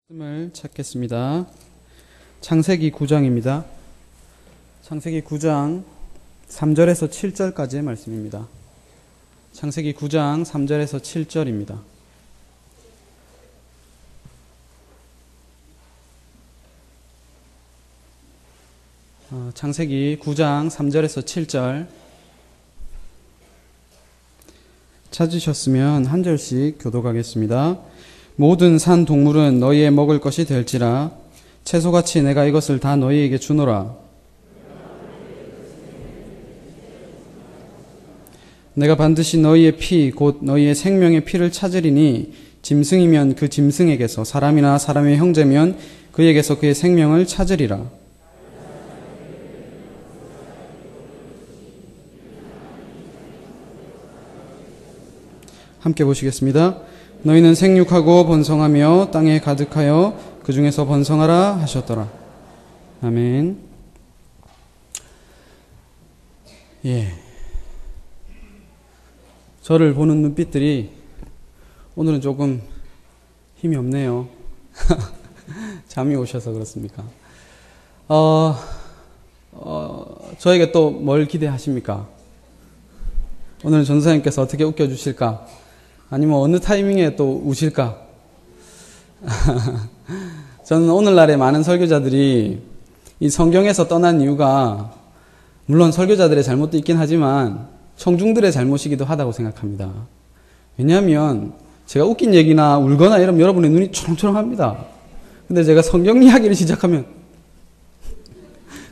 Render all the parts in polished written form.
말씀을 찾겠습니다. 창세기 9장입니다. 창세기 9장 3절에서 7절까지의 말씀입니다. 창세기 9장 3절에서 7절입니다. 창세기 9장 3절에서 7절 찾으셨으면 한 절씩 교독하겠습니다. 모든 산 동물은 너희의 먹을 것이 될지라 채소같이 내가 이것을 다 너희에게 주노라. 내가 반드시 너희의 피 곧 너희의 생명의 피를 찾으리니 짐승이면 그 짐승에게서 사람이나 사람의 형제면 그에게서 그의 생명을 찾으리라. 함께 보시겠습니다. 너희는 생육하고 번성하며 땅에 가득하여 그 중에서 번성하라 하셨더라. 아멘. 예. 저를 보는 눈빛들이 오늘은 조금 힘이 없네요. 잠이 오셔서 그렇습니까? 저에게 또 뭘 기대하십니까? 오늘 전사님께서 어떻게 웃겨주실까? 아니면 어느 타이밍에 또 우실까? 저는 오늘날의 많은 설교자들이 이 성경에서 떠난 이유가 물론 설교자들의 잘못도 있긴 하지만 청중들의 잘못이기도 하다고 생각합니다. 왜냐하면 제가 웃긴 얘기나 울거나 이러면 여러분의 눈이 초롱초롱합니다. 근데 제가 성경 이야기를 시작하면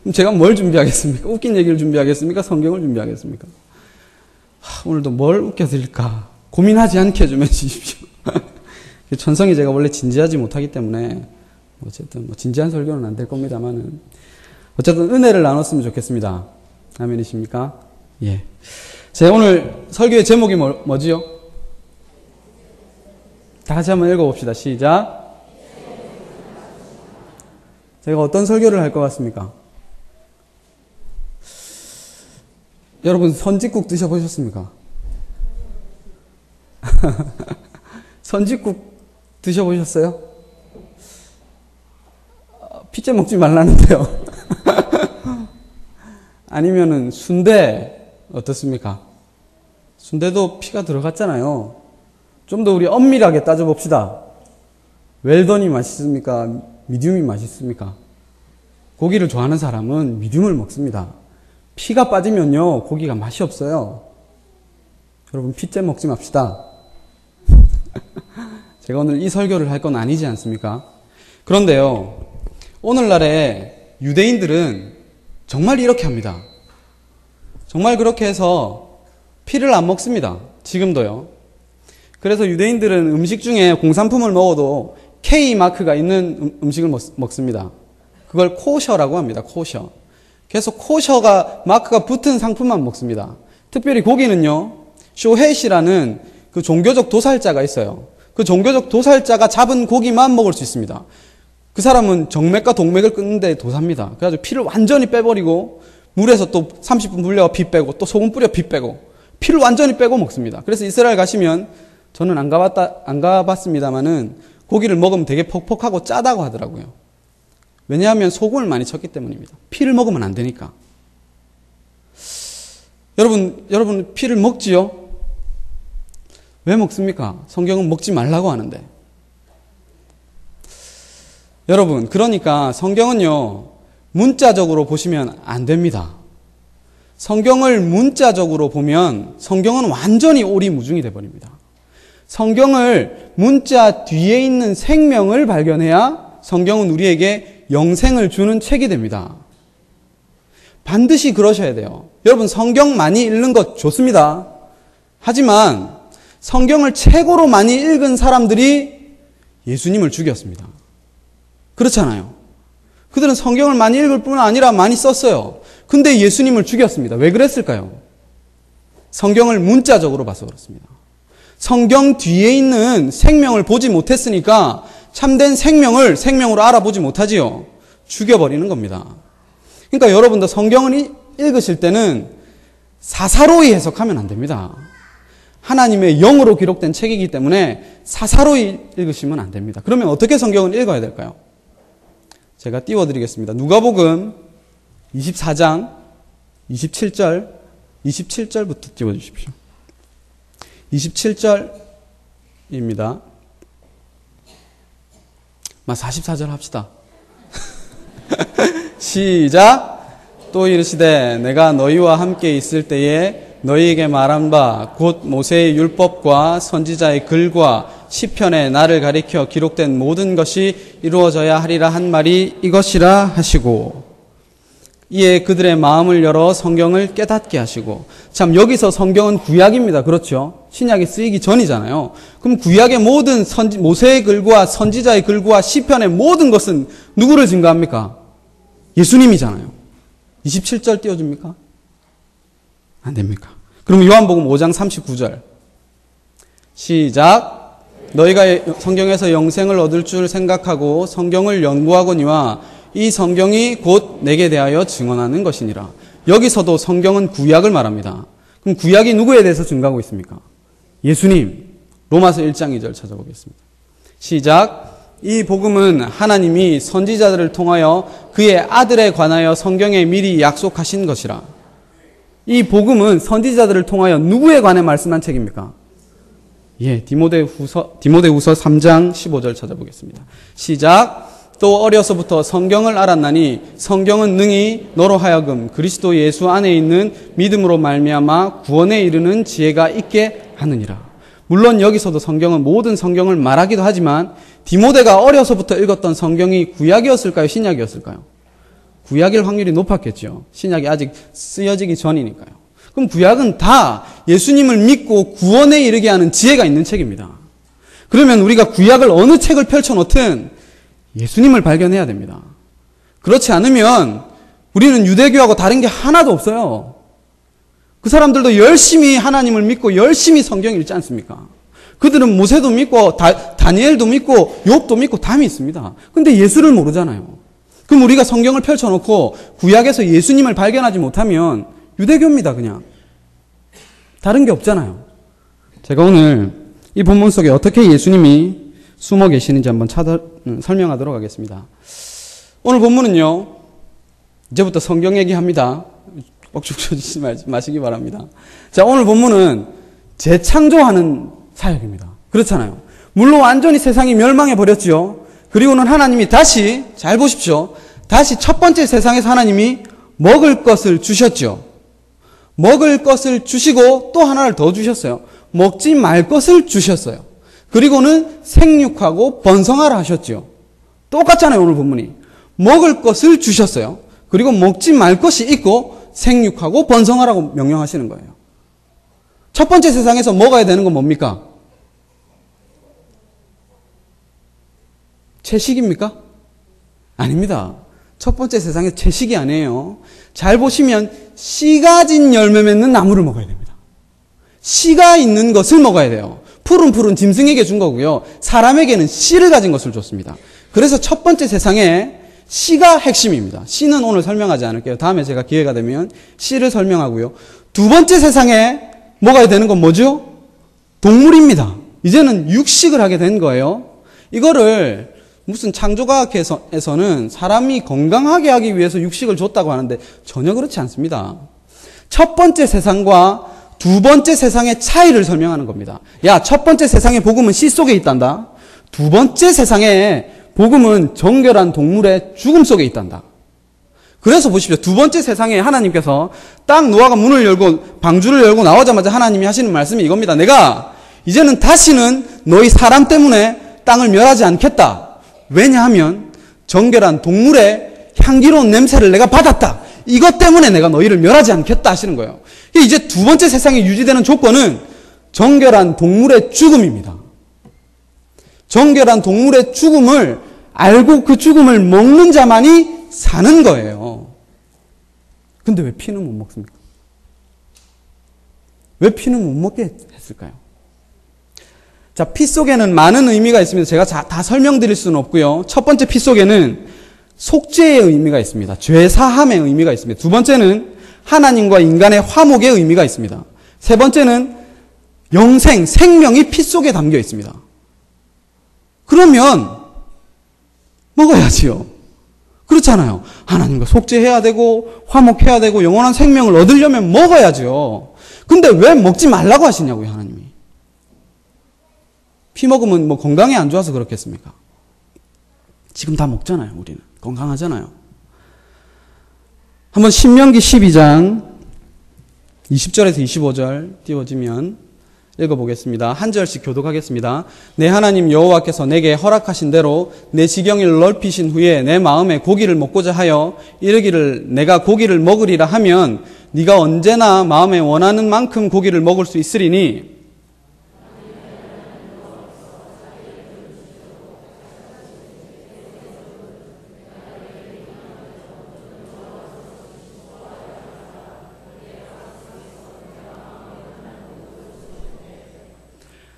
그럼 제가 뭘 준비하겠습니까? 웃긴 얘기를 준비하겠습니까? 성경을 준비하겠습니까? 오늘도 뭘 웃겨드릴까? 고민하지 않게 좀 해주십시오. 천성이 제가 원래 진지하지 못하기 때문에 어쨌든 진지한 설교는 안 될 겁니다만은 어쨌든 은혜를 나눴으면 좋겠습니다. 아멘이십니까? 예. 제가 오늘 설교의 제목이 뭐지요? 다 같이 한번 읽어봅시다. 시작. 제가 어떤 설교를 할 것 같습니까? 여러분 선짓국 드셔보셨습니까? 선짓국 드셔보셨어요? 피째 먹지 말라는데요. 아니면은 순대 어떻습니까? 순대도 피가 들어갔잖아요. 좀 더 우리 엄밀하게 따져봅시다. 웰던이 맛있습니까? 미디움이 맛있습니까? 고기를 좋아하는 사람은 미디움을 먹습니다. 피가 빠지면요 고기가 맛이 없어요. 여러분 피째 먹지 맙시다. 제가 오늘 이 설교를 할 건 아니지 않습니까? 그런데요, 오늘날의 유대인들은 정말 이렇게 합니다. 정말 그렇게 해서 피를 안 먹습니다. 지금도요. 그래서 유대인들은 음식 중에 공산품을 먹어도 K 마크가 있는 음식을 먹습니다. 그걸 코셔라고 합니다. 코셔. 그래서 코셔가 마크가 붙은 상품만 먹습니다. 특별히 고기는요, 쇼헤이시라는 그 종교적 도살자가 있어요. 그 종교적 도살자가 잡은 고기만 먹을 수 있습니다. 그 사람은 정맥과 동맥을 끊는데 도사입니다. 그래가지고 피를 완전히 빼버리고 물에서 또 30분 불려 피 빼고 또 소금 뿌려 피 빼고 피를 완전히 빼고 먹습니다. 그래서 이스라엘 가시면 저는 안 가봤습니다만은 고기를 먹으면 되게 퍽퍽하고 짜다고 하더라고요. 왜냐하면 소금을 많이 쳤기 때문입니다. 피를 먹으면 안 되니까. 여러분 피를 먹지요? 왜 먹습니까? 성경은 먹지 말라고 하는데. 여러분, 그러니까 성경은요, 문자적으로 보시면 안 됩니다. 성경을 문자적으로 보면 성경은 완전히 오리무중이 돼버립니다. 성경을 문자 뒤에 있는 생명을 발견해야 성경은 우리에게 영생을 주는 책이 됩니다. 반드시 그러셔야 돼요. 여러분, 성경 많이 읽는 것 좋습니다. 하지만 성경을 최고로 많이 읽은 사람들이 예수님을 죽였습니다. 그렇잖아요. 그들은 성경을 많이 읽을 뿐 아니라 많이 썼어요. 근데 예수님을 죽였습니다. 왜 그랬을까요? 성경을 문자적으로 봐서 그렇습니다. 성경 뒤에 있는 생명을 보지 못했으니까 참된 생명을 생명으로 알아보지 못하지요. 죽여버리는 겁니다. 그러니까 여러분도 성경을 읽으실 때는 사사로이 해석하면 안 됩니다. 하나님의 영으로 기록된 책이기 때문에 사사로이 읽으시면 안 됩니다. 그러면 어떻게 성경을 읽어야 될까요? 제가 띄워드리겠습니다. 누가복음 24장 27절부터 띄워주십시오. 27절입니다. 44절 합시다. 시작. 또 이르시되 내가 너희와 함께 있을 때에 너희에게 말한 바 곧 모세의 율법과 선지자의 글과 시편에 나를 가리켜 기록된 모든 것이 이루어져야 하리라 한 말이 이것이라 하시고, 이에 그들의 마음을 열어 성경을 깨닫게 하시고. 참, 여기서 성경은 구약입니다. 그렇죠? 신약이 쓰이기 전이잖아요. 그럼 구약의 모든 모세의 글과 선지자의 글과 시편의 모든 것은 누구를 증거합니까? 예수님이잖아요. 27절 띄워줍니까? 안 됩니까? 그럼 요한복음 5장 39절 시작. 너희가 성경에서 영생을 얻을 줄 생각하고 성경을 연구하거니와 이 성경이 곧 내게 대하여 증언하는 것이니라. 여기서도 성경은 구약을 말합니다. 그럼 구약이 누구에 대해서 증거하고 있습니까? 예수님. 로마서 1장 2절 찾아보겠습니다. 시작. 이 복음은 하나님이 선지자들을 통하여 그의 아들에 관하여 성경에 미리 약속하신 것이라. 이 복음은 선지자들을 통하여 누구에 관해 말씀한 책입니까? 디모데후서 3장 15절 찾아보겠습니다. 시작. 또 어려서부터 성경을 알았나니 성경은 능히 너로 하여금 그리스도 예수 안에 있는 믿음으로 말미암아 구원에 이르는 지혜가 있게 하느니라. 물론 여기서도 성경은 모든 성경을 말하기도 하지만 디모데가 어려서부터 읽었던 성경이 구약이었을까요? 신약이었을까요? 구약일 확률이 높았겠죠. 신약이 아직 쓰여지기 전이니까요. 그럼 구약은 다 예수님을 믿고 구원에 이르게 하는 지혜가 있는 책입니다. 그러면 우리가 구약을 어느 책을 펼쳐놓든 예수님을 발견해야 됩니다. 그렇지 않으면 우리는 유대교하고 다른 게 하나도 없어요. 그 사람들도 열심히 하나님을 믿고 열심히 성경 읽지 않습니까? 그들은 모세도 믿고 다니엘도 믿고 욥도 믿고 다 믿습니다. 근데 예수를 모르잖아요. 그럼 우리가 성경을 펼쳐놓고 구약에서 예수님을 발견하지 못하면 유대교입니다. 그냥. 다른 게 없잖아요. 제가 오늘 이 본문 속에 어떻게 예수님이 숨어 계시는지 한번 설명하도록 하겠습니다. 오늘 본문은요, 이제부터 성경 얘기합니다. 억죽 쳐주지 마시기 바랍니다. 자, 오늘 본문은 재창조하는 사역입니다. 그렇잖아요. 물론 완전히 세상이 멸망해 버렸죠. 그리고는 하나님이 다시, 잘 보십시오. 다시 첫 번째 세상에서 하나님이 먹을 것을 주셨죠. 먹을 것을 주시고 또 하나를 더 주셨어요. 먹지 말 것을 주셨어요. 그리고는 생육하고 번성하라 하셨죠. 똑같잖아요, 오늘 본문이. 먹을 것을 주셨어요. 그리고 먹지 말 것이 있고 생육하고 번성하라고 명령하시는 거예요. 첫 번째 세상에서 먹어야 되는 건 뭡니까? 채식입니까? 아닙니다. 첫 번째 세상에 채식이 아니에요. 잘 보시면 씨가 진 열매 맺는 나무를 먹어야 됩니다. 씨가 있는 것을 먹어야 돼요. 푸른 짐승에게 준 거고요. 사람에게는 씨를 가진 것을 줬습니다. 그래서 첫 번째 세상에 씨가 핵심입니다. 씨는 오늘 설명하지 않을게요. 다음에 제가 기회가 되면 씨를 설명하고요. 두 번째 세상에 먹어야 되는 건 뭐죠? 동물입니다. 이제는 육식을 하게 된 거예요. 이거를 무슨 창조과학에서는 사람이 건강하게 하기 위해서 육식을 줬다고 하는데 전혀 그렇지 않습니다. 첫 번째 세상과 두 번째 세상의 차이를 설명하는 겁니다. 야, 첫 번째 세상의 복음은 씨 속에 있단다. 두 번째 세상의 복음은 정결한 동물의 죽음 속에 있단다. 그래서 보십시오. 두 번째 세상에 하나님께서 딱 노아가 문을 열고 방주를 열고 나오자마자 하나님이 하시는 말씀이 이겁니다. 내가 이제는 다시는 너희 사람 때문에 땅을 멸하지 않겠다. 왜냐하면 정결한 동물의 향기로운 냄새를 내가 받았다. 이것 때문에 내가 너희를 멸하지 않겠다 하시는 거예요. 이제 두 번째 세상에 유지되는 조건은 정결한 동물의 죽음입니다. 정결한 동물의 죽음을 알고 그 죽음을 먹는 자만이 사는 거예요. 근데 왜 피는 못 먹습니까? 왜 피는 못 먹게 했을까요? 자, 피 속에는 많은 의미가 있습니다. 제가 다 설명드릴 수는 없고요. 첫 번째 피 속에는 속죄의 의미가 있습니다. 죄 사함의 의미가 있습니다. 두 번째는 하나님과 인간의 화목의 의미가 있습니다. 세 번째는 영생, 생명이 피 속에 담겨 있습니다. 그러면 먹어야지요. 그렇잖아요. 하나님과 속죄해야 되고 화목해야 되고 영원한 생명을 얻으려면 먹어야죠. 근데 왜 먹지 말라고 하시냐고요, 하나님이. 피 먹으면 뭐 건강에 안 좋아서 그렇겠습니까? 지금 다 먹잖아요, 우리는. 건강하잖아요. 한번 신명기 12장 20절에서 25절 띄워지면 읽어보겠습니다. 한 절씩 교독하겠습니다. 내 하나님 여호와께서 내게 허락하신 대로 내 지경을 넓히신 후에 내 마음에 고기를 먹고자 하여 이르기를 내가 고기를 먹으리라 하면 네가 언제나 마음에 원하는 만큼 고기를 먹을 수 있으리니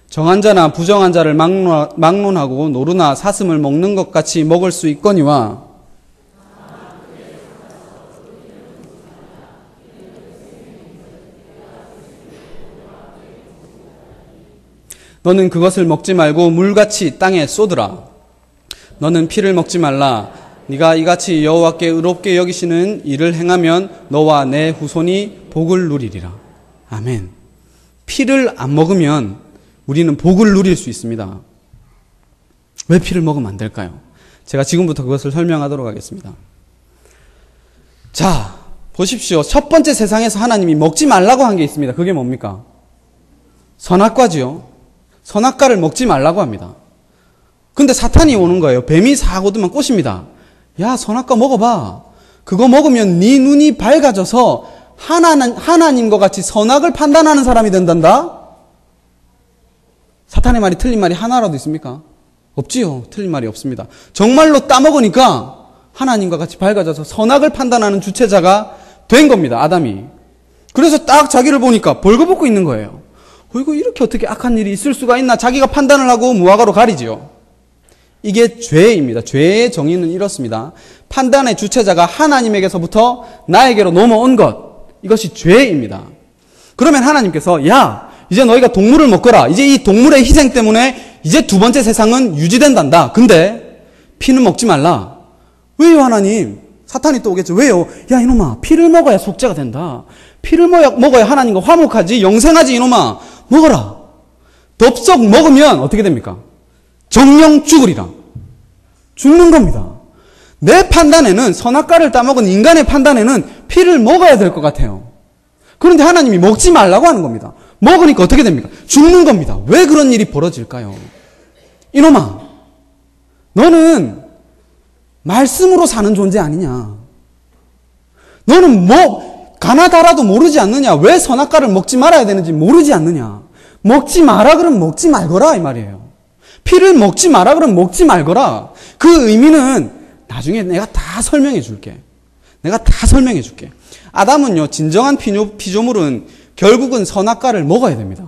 정한 자나 부정한 자를 막론하고 노루나 사슴을 먹는 것 같이 먹을 수 있거니와 너는 그것을 먹지 말고 물같이 땅에 쏟으라. 너는 피를 먹지 말라. 네가 이같이 여호와께 의롭게 여기시는 일을 행하면 너와 내 후손이 복을 누리리라. 아멘. 피를 안 먹으면 우리는 복을 누릴 수 있습니다. 왜 피를 먹으면 안 될까요? 제가 지금부터 그것을 설명하도록 하겠습니다. 자, 보십시오. 첫 번째 세상에서 하나님이 먹지 말라고 한 게 있습니다. 그게 뭡니까? 선악과지요. 선악과를 먹지 말라고 합니다. 근데 사탄이 오는 거예요. 뱀이 사고들만 꼬십니다. 야, 선악과 먹어봐. 그거 먹으면 네 눈이 밝아져서 하나님과 같이 선악을 판단하는 사람이 된단다? 사탄의 말이 틀린 말이 하나라도 있습니까? 없지요. 틀린 말이 없습니다. 정말로 따먹으니까 하나님과 같이 밝아져서 선악을 판단하는 주체자가 된 겁니다. 아담이. 그래서 딱 자기를 보니까 벌거벗고 있는 거예요. 이거 이렇게 어떻게 악한 일이 있을 수가 있나? 자기가 판단을 하고 무화과로 가리지요. 이게 죄입니다. 죄의 정의는 이렇습니다. 판단의 주체자가 하나님에게서부터 나에게로 넘어온 것. 이것이 죄입니다. 그러면 하나님께서 야, 이제 너희가 동물을 먹거라. 이제 이 동물의 희생 때문에 이제 두 번째 세상은 유지된단다. 근데 피는 먹지 말라. 왜요, 하나님? 사탄이 또 오겠죠. 왜요? 야, 이놈아, 피를 먹어야 속죄가 된다. 피를 먹어야 하나님과 화목하지, 영생하지, 이놈아. 먹어라. 덥석 먹으면 어떻게 됩니까? 정령 죽으리라. 죽는 겁니다. 내 판단에는, 선악과를 따먹은 인간의 판단에는 피를 먹어야 될 것 같아요. 그런데 하나님이 먹지 말라고 하는 겁니다. 먹으니까 어떻게 됩니까? 죽는 겁니다. 왜 그런 일이 벌어질까요? 이놈아, 너는 말씀으로 사는 존재 아니냐? 너는 가나다라도 모르지 않느냐? 왜 선악과를 먹지 말아야 되는지 모르지 않느냐? 먹지 마라 그러면 먹지 말거라 이 말이에요. 피를 먹지 마라 그러면 먹지 말거라. 그 의미는 나중에 내가 다 설명해 줄게. 내가 다 설명해 줄게. 아담은요, 진정한 피조물은 결국은 선악과를 먹어야 됩니다.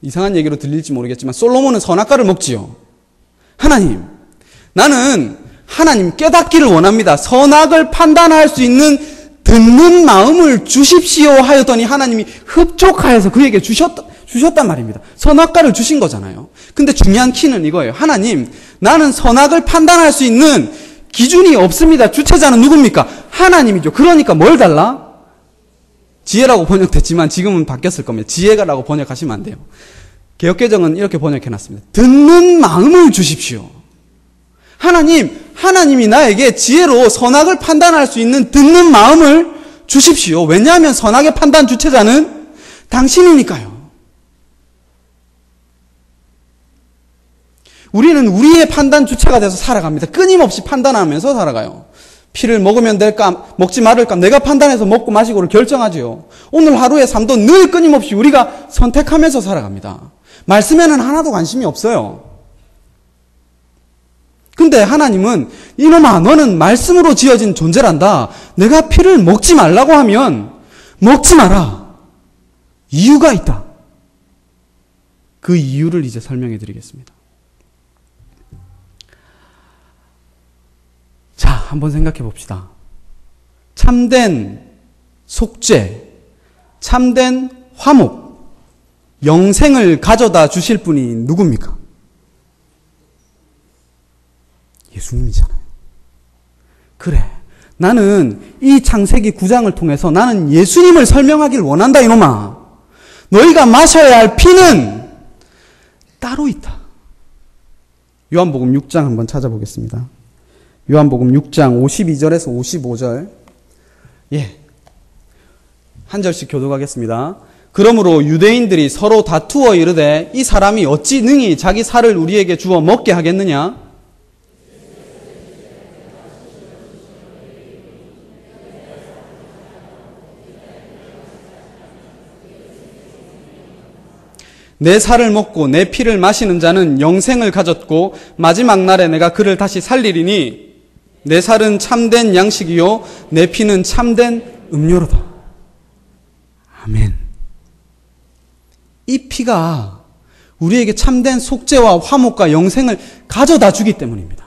이상한 얘기로 들릴지 모르겠지만 솔로몬은 선악과를 먹지요. 하나님, 나는 하나님 깨닫기를 원합니다. 선악을 판단할 수 있는 듣는 마음을 주십시오 하였더니 하나님이 흡족하여서 그에게 주셨단 말입니다. 선악과를 주신 거잖아요. 근데 중요한 키는 이거예요. 하나님, 나는 선악을 판단할 수 있는 기준이 없습니다. 주체자는 누굽니까? 하나님이죠. 그러니까 뭘 달라? 지혜라고 번역됐지만 지금은 바뀌었을 겁니다. 지혜가라고 번역하시면 안 돼요. 개역개정은 이렇게 번역해놨습니다. 듣는 마음을 주십시오. 하나님이 나에게 지혜로 선악을 판단할 수 있는 듣는 마음을 주십시오. 왜냐하면 선악의 판단 주체자는 당신이니까요. 우리는 우리의 판단 주체가 돼서 살아갑니다. 끊임없이 판단하면서 살아가요. 피를 먹으면 될까, 먹지 말을까, 내가 판단해서 먹고 마시고를 결정하지요. 오늘 하루의 삶도 늘 끊임없이 우리가 선택하면서 살아갑니다. 말씀에는 하나도 관심이 없어요. 근데 하나님은 이놈아, 너는 말씀으로 지어진 존재란다. 내가 피를 먹지 말라고 하면 먹지 마라. 이유가 있다. 그 이유를 이제 설명해 드리겠습니다. 자, 한번 생각해 봅시다. 참된 속죄, 참된 화목, 영생을 가져다 주실 분이 누굽니까? 예수님이잖아요. 그래, 나는 이 창세기 9장을 통해서 나는 예수님을 설명하길 원한다 이놈아. 너희가 마셔야 할 피는 따로 있다. 요한복음 6장 한번 찾아보겠습니다. 요한복음 6장 52절에서 55절. 한 절씩 교독하겠습니다. 그러므로 유대인들이 서로 다투어 이르되 이 사람이 어찌 능히 자기 살을 우리에게 주어 먹게 하겠느냐? 내 살을 먹고 내 피를 마시는 자는 영생을 가졌고 마지막 날에 내가 그를 다시 살리리니 내 살은 참된 양식이요 내 피는 참된 음료로다. 아멘. 이 피가 우리에게 참된 속죄와 화목과 영생을 가져다 주기 때문입니다.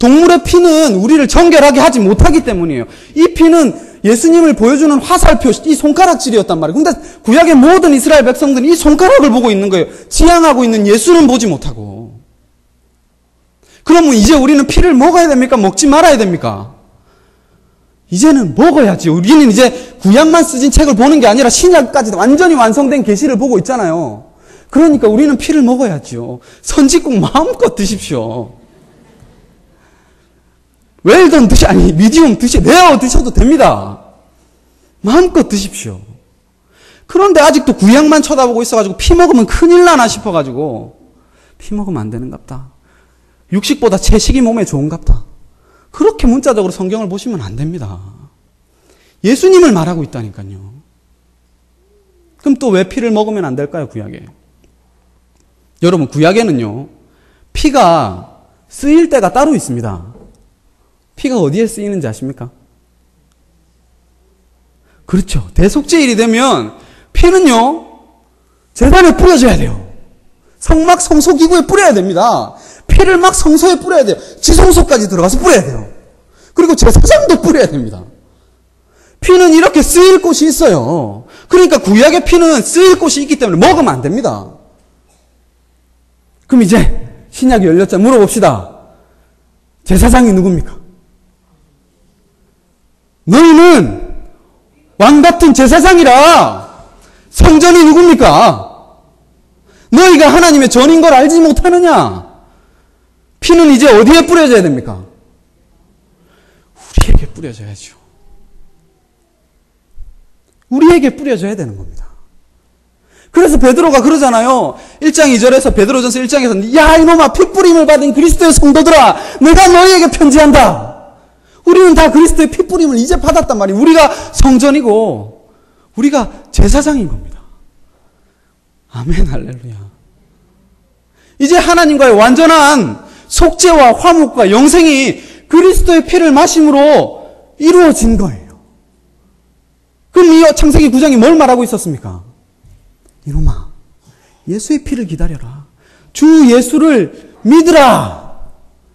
동물의 피는 우리를 정결하게 하지 못하기 때문이에요. 이 피는 예수님을 보여주는 화살표, 이 손가락질이었단 말이에요. 근데 구약의 모든 이스라엘 백성들이 이 손가락을 보고 있는 거예요. 지향하고 있는 예수는 보지 못하고. 그러면 이제 우리는 피를 먹어야 됩니까? 먹지 말아야 됩니까? 이제는 먹어야지. 우리는 이제 구약만 쓰진 책을 보는 게 아니라 신약까지 완전히 완성된 계시를 보고 있잖아요. 그러니까 우리는 피를 먹어야죠. 선지국 마음껏 드십시오. 웰던 미디움 레어 드셔도 됩니다. 마음껏 드십시오. 그런데 아직도 구약만 쳐다보고 있어가지고 피 먹으면 큰일 나나 싶어가지고 피 먹으면 안 되는갑다. 육식보다 채식이 몸에 좋은갑다. 그렇게 문자적으로 성경을 보시면 안 됩니다. 예수님을 말하고 있다니까요. 그럼 또 왜 피를 먹으면 안 될까요, 구약에? 여러분, 구약에는요, 피가 쓰일 때가 따로 있습니다. 피가 어디에 쓰이는지 아십니까? 그렇죠. 대속죄일이 되면 피는요, 제단에 뿌려져야 돼요. 성막 성소기구에 뿌려야 됩니다. 피를 막 성소에 뿌려야 돼요. 지성소까지 들어가서 뿌려야 돼요. 그리고 제사장도 뿌려야 됩니다. 피는 이렇게 쓰일 곳이 있어요. 그러니까 구약의 피는 쓰일 곳이 있기 때문에 먹으면 안 됩니다. 그럼 이제 신약이 열렸자 물어봅시다. 제사장이 누굽니까? 너희는 왕같은 제사장이라 성전이 누굽니까? 너희가 하나님의 전인 걸 알지 못하느냐? 피는 이제 어디에 뿌려져야 됩니까? 우리에게 뿌려져야죠. 우리에게 뿌려져야 되는 겁니다. 그래서 베드로가 그러잖아요. 1장 2절에서 베드로전서 1장에서 야 이놈아 피 뿌림을 받은 그리스도의 성도들아 내가 너희에게 편지한다. 우리는 다 그리스도의 피 뿌림을 이제 받았단 말이에요. 우리가 성전이고 우리가 제사장인 겁니다. 아멘 할렐루야. 이제 하나님과의 완전한 속죄와 화목과 영생이 그리스도의 피를 마심으로 이루어진 거예요. 그럼 이 창세기 9장이 뭘 말하고 있었습니까? 이놈아, 예수의 피를 기다려라. 주 예수를 믿으라.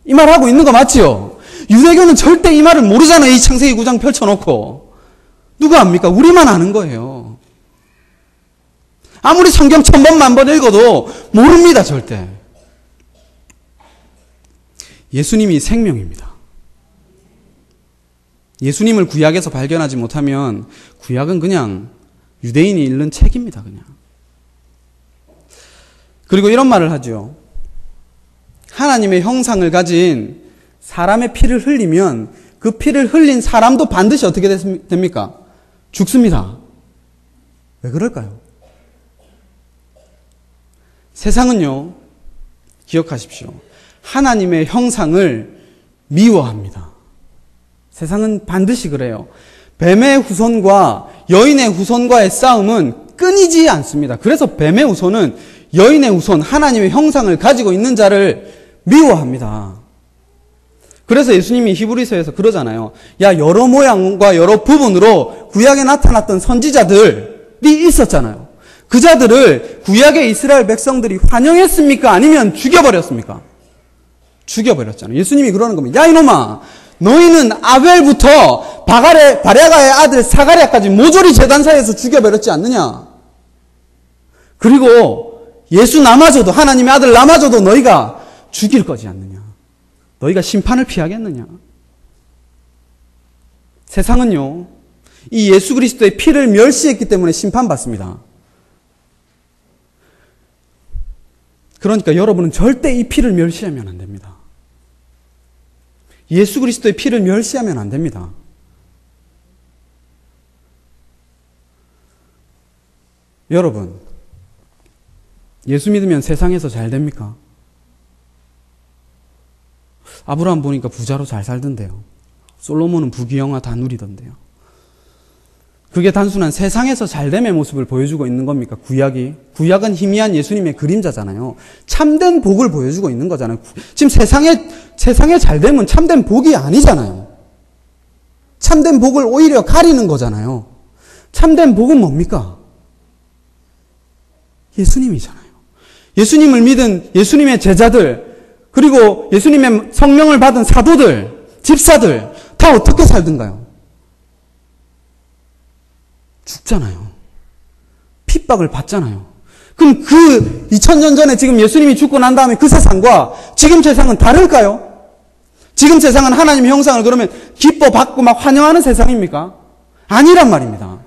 이 말하고 있는 거 맞지요? 유대교는 절대 이 말을 모르잖아요. 이 창세기 9장 펼쳐놓고. 누가 압니까? 우리만 아는 거예요. 아무리 성경 1000번, 1000번 읽어도 모릅니다, 절대. 예수님이 생명입니다. 예수님을 구약에서 발견하지 못하면 구약은 그냥 유대인이 읽는 책입니다, 그냥. 그리고 이런 말을 하죠. 하나님의 형상을 가진 사람의 피를 흘리면 그 피를 흘린 사람도 반드시 어떻게 됩니까? 죽습니다. 왜 그럴까요? 세상은요, 기억하십시오. 하나님의 형상을 미워합니다. 세상은 반드시 그래요. 뱀의 후손과 여인의 후손과의 싸움은 끊이지 않습니다. 그래서 뱀의 후손은 여인의 후손, 하나님의 형상을 가지고 있는 자를 미워합니다. 그래서 예수님이 히브리서에서 그러잖아요. 야, 여러 모양과 여러 부분으로 구약에 나타났던 선지자들이 있었잖아요. 그 자들을 구약의 이스라엘 백성들이 환영했습니까? 아니면 죽여버렸습니까? 죽여버렸잖아요. 예수님이 그러는 겁니다. 야, 이놈아! 너희는 아벨부터 바랴가의 아들 사가랴까지 모조리 제단사에서 죽여버렸지 않느냐? 그리고 예수 남아줘도, 하나님의 아들 남아줘도 너희가 죽일 거지 않느냐. 너희가 심판을 피하겠느냐. 세상은요, 이 예수 그리스도의 피를 멸시했기 때문에 심판받습니다. 그러니까 여러분은 절대 이 피를 멸시하면 안 됩니다. 예수 그리스도의 피를 멸시하면 안 됩니다. 여러분, 예수 믿으면 세상에서 잘 됩니까? 아브라함 보니까 부자로 잘 살던데요. 솔로몬은 부귀영화 다 누리던데요. 그게 단순한 세상에서 잘됨의 모습을 보여주고 있는 겁니까? 구약이? 구약은 희미한 예수님의 그림자잖아요. 참된 복을 보여주고 있는 거잖아요. 지금 세상에 잘됨은 참된 복이 아니잖아요. 참된 복을 오히려 가리는 거잖아요. 참된 복은 뭡니까? 예수님이잖아요. 예수님을 믿은 예수님의 제자들, 그리고 예수님의 성령을 받은 사도들, 집사들 다 어떻게 살던가요? 죽잖아요. 핍박을 받잖아요. 그럼 그 2000년 전에 지금 예수님이 죽고 난 다음에 그 세상과 지금 세상은 다를까요? 지금 세상은 하나님의 형상을 그러면 기뻐 받고 막 환영하는 세상입니까? 아니란 말입니다.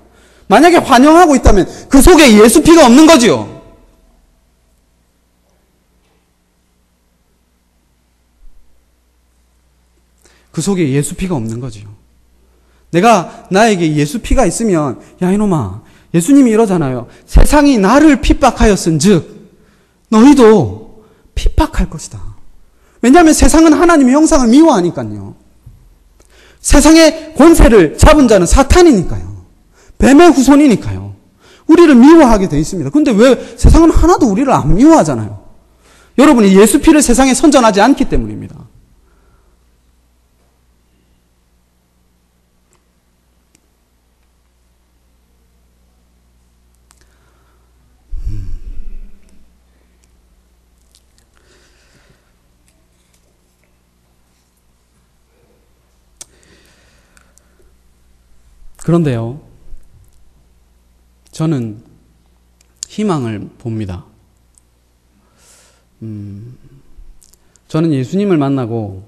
만약에 환영하고 있다면 그 속에 예수 피가 없는 거지요. 그 속에 예수 피가 없는 거지요. 내가 나에게 예수 피가 있으면, 야 이놈아, 예수님이 이러잖아요. 세상이 나를 핍박하였은즉 너희도 핍박할 것이다. 왜냐하면 세상은 하나님의 형상을 미워하니까요. 세상의 권세를 잡은 자는 사탄이니까요. 뱀의 후손이니까요. 우리를 미워하게 돼 있습니다. 그런데 왜 세상은 하나도 우리를 안 미워하잖아요. 여러분이 예수 피를 세상에 선전하지 않기 때문입니다. 그런데요, 저는 희망을 봅니다. 저는 예수님을 만나고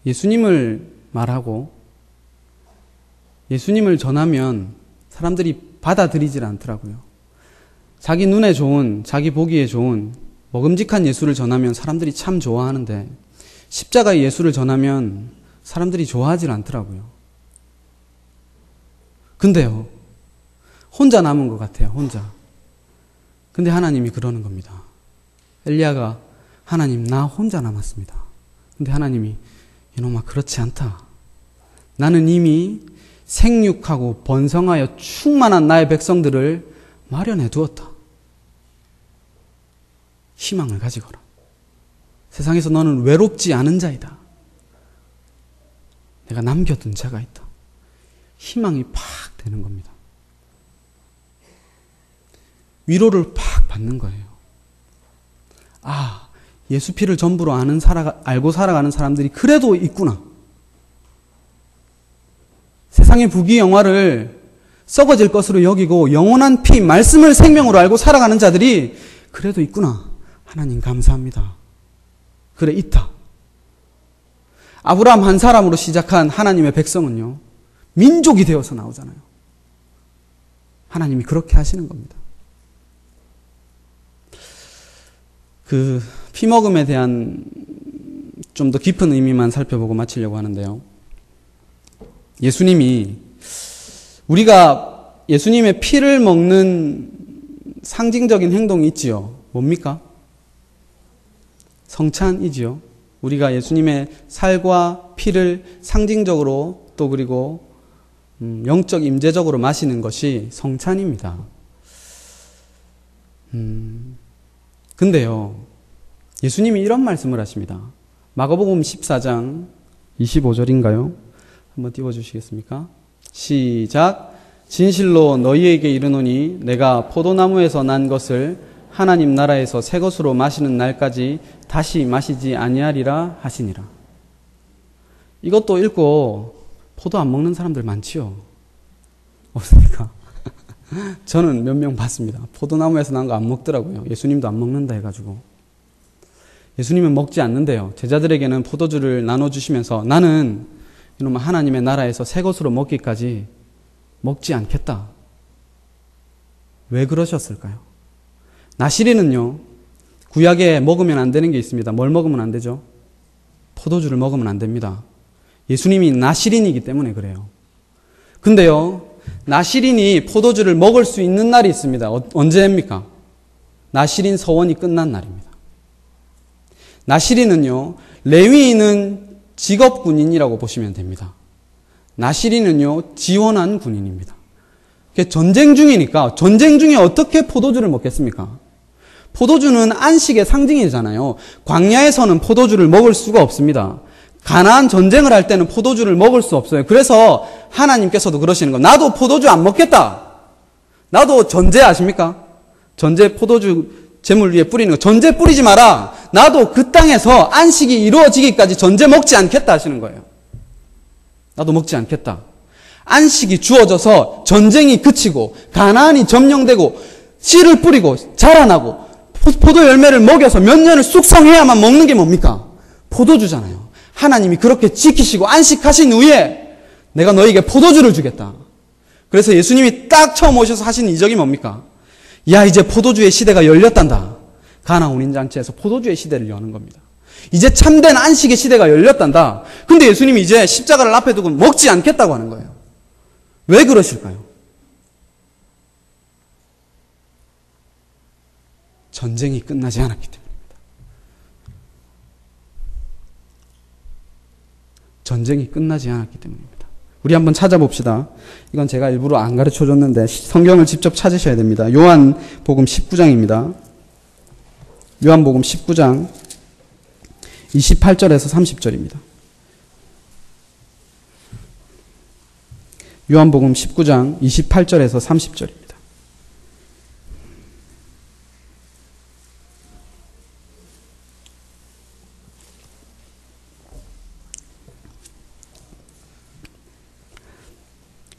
예수님을 말하고 예수님을 전하면 사람들이 받아들이질 않더라고요. 자기 눈에 좋은, 자기 보기에 좋은 먹음직한 예수를 전하면 사람들이 참 좋아하는데 십자가의 예수를 전하면 사람들이 좋아하질 않더라고요. 근데요, 혼자 남은 것 같아요. 혼자. 근데 하나님이 그러는 겁니다. 엘리야가 하나님 나 혼자 남았습니다. 근데 하나님이 이놈아 그렇지 않다. 나는 이미 생육하고 번성하여 충만한 나의 백성들을 마련해 두었다. 희망을 가지거라. 세상에서 너는 외롭지 않은 자이다. 내가 남겨둔 자가 있다. 희망이 팍 되는 겁니다. 위로를 팍 받는 거예요. 아, 예수 피를 전부로 알고 살아가는 사람들이 그래도 있구나. 세상의 부귀영화를 썩어질 것으로 여기고 영원한 피, 말씀을 생명으로 알고 살아가는 자들이 그래도 있구나. 하나님 감사합니다. 그래, 있다. 아브라함 한 사람으로 시작한 하나님의 백성은요, 민족이 되어서 나오잖아요. 하나님이 그렇게 하시는 겁니다. 그 피먹음에 대한 좀 더 깊은 의미만 살펴보고 마치려고 하는데요. 예수님이, 우리가 예수님의 피를 먹는 상징적인 행동이 있지요. 뭡니까? 성찬이지요. 우리가 예수님의 살과 피를 상징적으로 또 그리고 영적 임재적으로 마시는 것이 성찬입니다. 근데요, 예수님이 이런 말씀을 하십니다. 마가복음 14장 25절인가요? 한번 띄워주시겠습니까? 시작. 진실로 너희에게 이르노니 내가 포도나무에서 난 것을 하나님 나라에서 새 것으로 마시는 날까지 다시 마시지 아니하리라 하시니라. 이것도 읽고 포도 안 먹는 사람들 많지요? 없습니까? 저는 몇 명 봤습니다. 포도나무에서 난 거 안 먹더라고요. 예수님도 안 먹는다 해가지고. 예수님은 먹지 않는데요. 제자들에게는 포도주를 나눠주시면서 나는 이놈아 하나님의 나라에서 새 것으로 먹기까지 먹지 않겠다. 왜 그러셨을까요? 나시린은요, 구약에 먹으면 안 되는 게 있습니다. 뭘 먹으면 안 되죠? 포도주를 먹으면 안 됩니다. 예수님이 나시린이기 때문에 그래요. 근데요, 나시린이 포도주를 먹을 수 있는 날이 있습니다. 언제입니까? 나시린 서원이 끝난 날입니다. 나시린은요, 레위인은 직업 군인이라고 보시면 됩니다. 나시린은요, 지원한 군인입니다. 전쟁 중이니까 전쟁 중에 어떻게 포도주를 먹겠습니까? 포도주는 안식의 상징이잖아요. 광야에서는 포도주를 먹을 수가 없습니다. 가나안 전쟁을 할 때는 포도주를 먹을 수 없어요. 그래서 하나님께서도 그러시는 거예요. 나도 포도주 안 먹겠다. 나도 전제 아십니까? 전제 포도주 제물 위에 뿌리는 거. 전제 뿌리지 마라. 나도 그 땅에서 안식이 이루어지기까지 전제 먹지 않겠다 하시는 거예요. 나도 먹지 않겠다. 안식이 주어져서 전쟁이 그치고 가나안이 점령되고 씨를 뿌리고 자라나고 포도 열매를 먹여서 몇 년을 숙성해야만 먹는 게 뭡니까? 포도주잖아요. 하나님이 그렇게 지키시고 안식하신 후에 내가 너에게 포도주를 주겠다. 그래서 예수님이 딱 처음 오셔서 하신 이적이 뭡니까? 야, 이제 포도주의 시대가 열렸단다. 가나 혼인잔치에서 포도주의 시대를 여는 겁니다. 이제 참된 안식의 시대가 열렸단다. 근데 예수님이 이제 십자가를 앞에 두고 먹지 않겠다고 하는 거예요. 왜 그러실까요? 전쟁이 끝나지 않았기 때문입니다. 전쟁이 끝나지 않았기 때문입니다. 우리 한번 찾아봅시다. 이건 제가 일부러 안 가르쳐 줬는데 성경을 직접 찾으셔야 됩니다. 요한복음 19장입니다. 요한복음 19장 28절에서 30절입니다. 요한복음 19장 28절에서 30절입니다.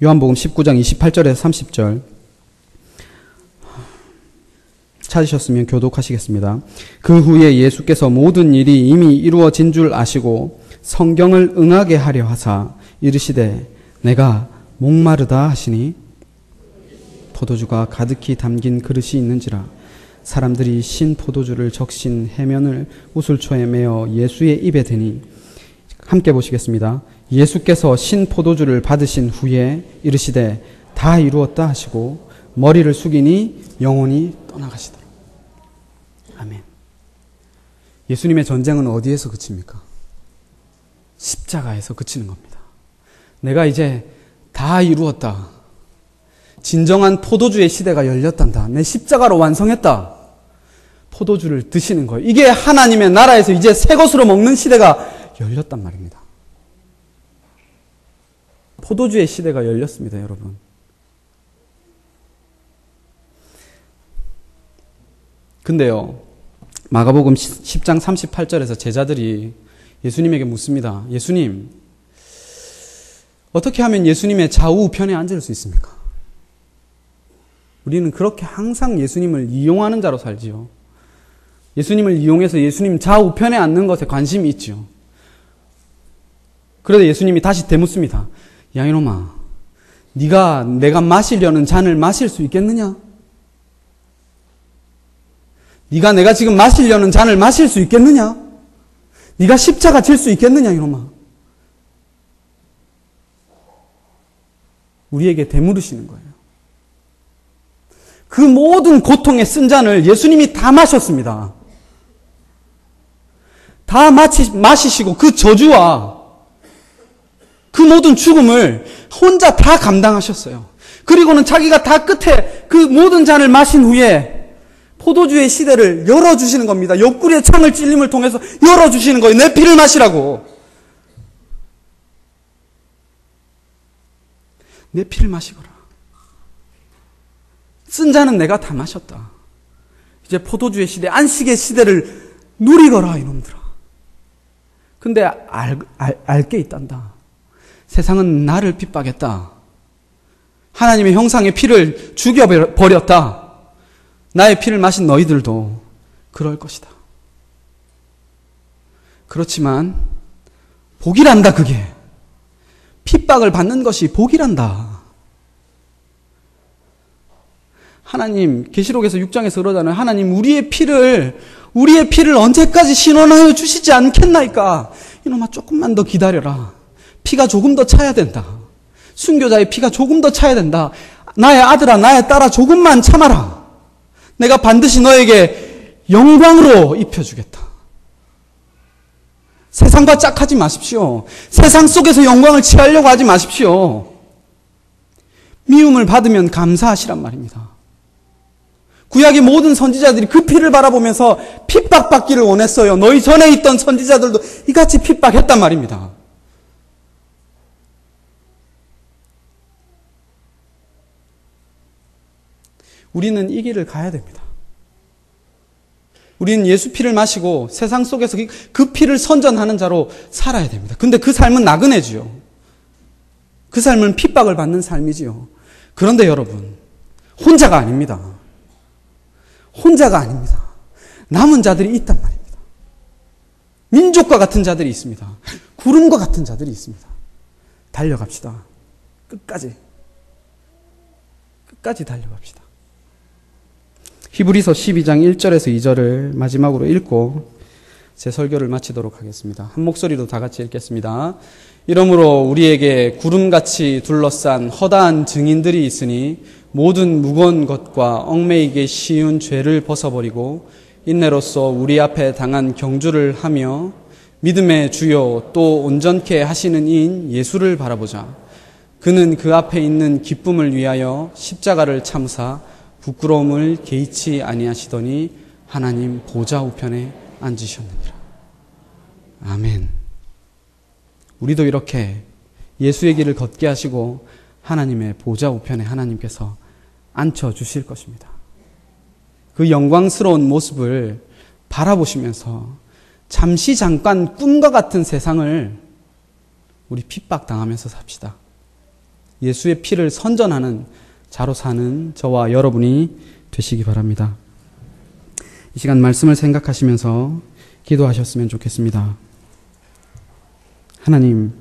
요한복음 19장 28절에서 30절 찾으셨으면 교독하시겠습니다. 그 후에 예수께서 모든 일이 이미 이루어진 줄 아시고 성경을 응하게 하려 하사 이르시되 내가 목마르다 하시니 포도주가 가득히 담긴 그릇이 있는지라 사람들이 신 포도주를 적신 해면을 우슬초에 메어 예수의 입에 대니 함께 보시겠습니다. 예수께서 신 포도주를 받으신 후에 이르시되 다 이루었다 하시고 머리를 숙이니 영혼이 떠나가시더라. 아멘. 예수님의 전쟁은 어디에서 그칩니까? 십자가에서 그치는 겁니다. 내가 이제 다 이루었다. 진정한 포도주의 시대가 열렸단다. 내 십자가로 완성했다. 포도주를 드시는 거예요. 이게 하나님의 나라에서 이제 새 것으로 먹는 시대가 열렸단 말입니다. 포도주의 시대가 열렸습니다, 여러분. 근데요, 마가복음 10장 38절에서 제자들이 예수님에게 묻습니다. 예수님, 어떻게 하면 예수님의 좌우편에 앉을 수 있습니까? 우리는 그렇게 항상 예수님을 이용하는 자로 살지요. 예수님을 이용해서 예수님 좌우편에 앉는 것에 관심이 있죠. 그러다 예수님이 다시 되묻습니다. 야, 이놈아, 네가 내가 마시려는 잔을 마실 수 있겠느냐? 네가 내가 지금 마시려는 잔을 마실 수 있겠느냐? 네가 십자가 질 수 있겠느냐, 이놈아? 우리에게 되물으시는 거예요. 그 모든 고통의 쓴 잔을 예수님이 다 마셨습니다. 다 마시시고 그 저주와 그 모든 죽음을 혼자 다 감당하셨어요. 그리고는 자기가 다 끝에 그 모든 잔을 마신 후에 포도주의 시대를 열어주시는 겁니다. 옆구리에 창을 찔림을 통해서 열어주시는 거예요. 내 피를 마시라고. 내 피를 마시거라. 쓴 잔은 내가 다 마셨다. 이제 포도주의 시대, 안식의 시대를 누리거라, 이놈들아. 근데 알 게 있단다. 세상은 나를 핍박했다. 하나님의 형상의 피를 죽여버렸다. 나의 피를 마신 너희들도 그럴 것이다. 그렇지만 복이란다. 그게 핍박을 받는 것이 복이란다. 하나님 계시록에서 6장에서 그러잖아요. 하나님 우리의 피를 언제까지 신원하여 주시지 않겠나이까. 이놈아 조금만 더 기다려라. 피가 조금 더 차야 된다. 순교자의 피가 조금 더 차야 된다. 나의 아들아 나의 딸아 조금만 참아라. 내가 반드시 너에게 영광으로 입혀주겠다. 세상과 짝하지 마십시오. 세상 속에서 영광을 취하려고 하지 마십시오. 미움을 받으면 감사하시란 말입니다. 구약의 모든 선지자들이 그 피를 바라보면서 핍박받기를 원했어요. 너희 전에 있던 선지자들도 이같이 핍박했단 말입니다. 우리는 이 길을 가야 됩니다. 우리는 예수 피를 마시고 세상 속에서 그 피를 선전하는 자로 살아야 됩니다. 근데 그 삶은 나그네지요. 그 삶은 핍박을 받는 삶이지요. 그런데 여러분, 혼자가 아닙니다. 혼자가 아닙니다. 남은 자들이 있단 말입니다. 민족과 같은 자들이 있습니다. 구름과 같은 자들이 있습니다. 달려갑시다. 끝까지 달려갑시다. 히브리서 12장 1절에서 2절을 마지막으로 읽고 제 설교를 마치도록 하겠습니다. 한 목소리로 다 같이 읽겠습니다. 이러므로 우리에게 구름같이 둘러싼 허다한 증인들이 있으니 모든 무거운 것과 얽매이기 쉬운 죄를 벗어버리고 인내로써 우리 앞에 당한 경주를 하며 믿음의 주요 또 온전케 하시는 이인 예수를 바라보자. 그는 그 앞에 있는 기쁨을 위하여 십자가를 참사 부끄러움을 개의치 아니하시더니 하나님 보좌 우편에 앉으셨느니라. 아멘. 우리도 이렇게 예수의 길을 걷게 하시고 하나님의 보좌 우편에 하나님께서 앉혀주실 것입니다. 그 영광스러운 모습을 바라보시면서 잠시 잠깐 꿈과 같은 세상을 우리 핍박당하면서 삽시다. 예수의 피를 선전하는 자로 사는 저와 여러분이 되시기 바랍니다. 이 시간 말씀을 생각하시면서 기도하셨으면 좋겠습니다. 하나님,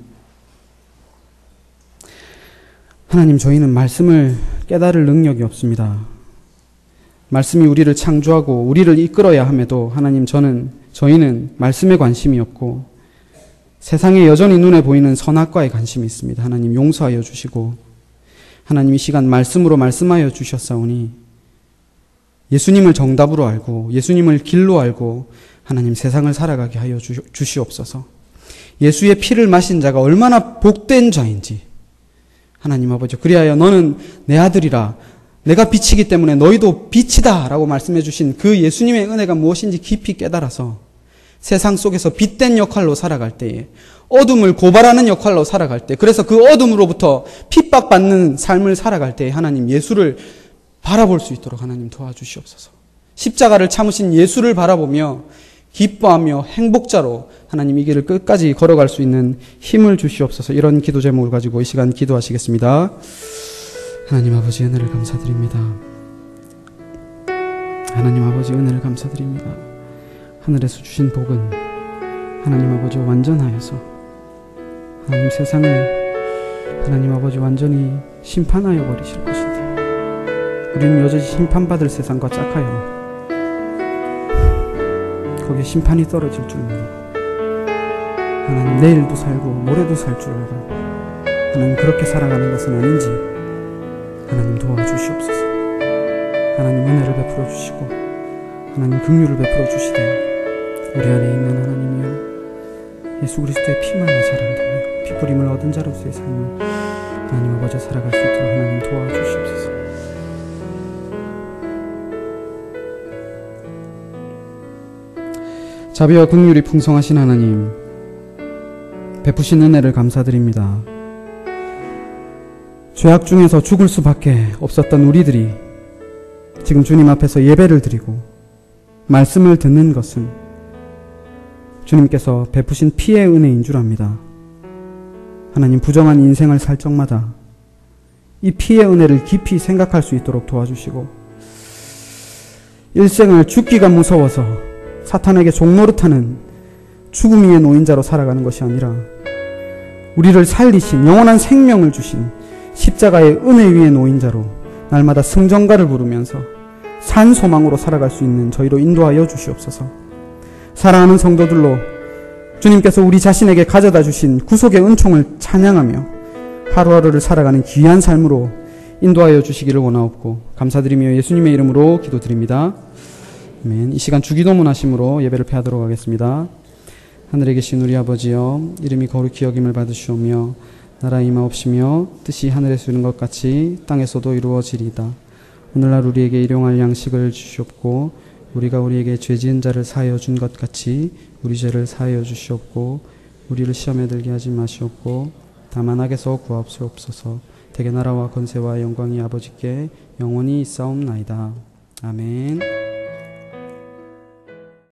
저희는 말씀을 깨달을 능력이 없습니다. 말씀이 우리를 창조하고 우리를 이끌어야 함에도 하나님 저희는 말씀에 관심이 없고 세상에 여전히 눈에 보이는 선악과에 관심이 있습니다. 하나님 용서하여 주시고 하나님 이 시간 말씀으로 말씀하여 주셨사오니 예수님을 정답으로 알고 예수님을 길로 알고 하나님 세상을 살아가게 하여 주시옵소서. 예수의 피를 마신 자가 얼마나 복된 자인지 하나님 아버지 그리하여 너는 내 아들이라 내가 빛이기 때문에 너희도 빛이다 라고 말씀해 주신 그 예수님의 은혜가 무엇인지 깊이 깨달아서 세상 속에서 빛된 역할로 살아갈 때에 어둠을 고발하는 역할로 살아갈 때 그래서 그 어둠으로부터 핍박받는 삶을 살아갈 때에 하나님 예수를 바라볼 수 있도록 하나님 도와주시옵소서. 십자가를 참으신 예수를 바라보며 기뻐하며 행복자로 하나님 이 길을 끝까지 걸어갈 수 있는 힘을 주시옵소서. 이런 기도 제목을 가지고 이 시간 기도하시겠습니다. 하나님 아버지 은혜를 감사드립니다. 하나님 아버지 은혜를 감사드립니다. 하늘에서 주신 복은 하나님 아버지 완전하여서 하나님 세상을 하나님 아버지 완전히 심판하여 버리실 것인데 우리는 여전히 심판받을 세상과 짝하여 거기에 심판이 떨어질 줄 모르고 하나님 내일도 살고 모레도 살 줄 알고 하나님 그렇게 살아가는 것은 아닌지 하나님 도와주시옵소서. 하나님 은혜를 베풀어 주시고 하나님 긍휼을 베풀어 주시되 우리 안에 있는 하나님이여 예수 그리스도의 피만을 자랑하며 피부림을 얻은 자로서의 삶을 하나님 아버지 살아갈 수 있도록 하나님 도와주시옵소서. 자비와 긍휼이 풍성하신 하나님 베푸신 은혜를 감사드립니다. 죄악 중에서 죽을 수밖에 없었던 우리들이 지금 주님 앞에서 예배를 드리고 말씀을 듣는 것은 주님께서 베푸신 피의 은혜인 줄 압니다. 하나님 부정한 인생을 살 적마다 이 피의 은혜를 깊이 생각할 수 있도록 도와주시고, 일생을 죽기가 무서워서 사탄에게 종노릇하는 죽음 위의 노인자로 살아가는 것이 아니라 우리를 살리신, 영원한 생명을 주신 십자가의 은혜 위의 노인자로 날마다 승전가를 부르면서 산 소망으로 살아갈 수 있는 저희로 인도하여 주시옵소서. 사랑하는 성도들로 주님께서 우리 자신에게 가져다 주신 구속의 은총을 찬양하며 하루하루를 살아가는 귀한 삶으로 인도하여 주시기를 원하옵고 감사드리며 예수님의 이름으로 기도드립니다. 아멘. 이 시간 주기도문 하심으로 예배를 폐하도록 하겠습니다. 하늘에 계신 우리 아버지여, 이름이 거룩히 여김을 받으시오며 나라 임하옵시며 뜻이 하늘에서 이루는 것 같이 땅에서도 이루어지리이다. 오늘날 우리에게 일용할 양식을 주시옵고 우리가 우리에게 죄 지은 자를 사하여 준 것 같이 우리 죄를 사하여 주시옵고 우리를 시험에 들게 하지 마시옵고 다만 악에서 구하옵소서. 대개 나라와 권세와 영광이 아버지께 영원히 있사옵나이다. 아멘.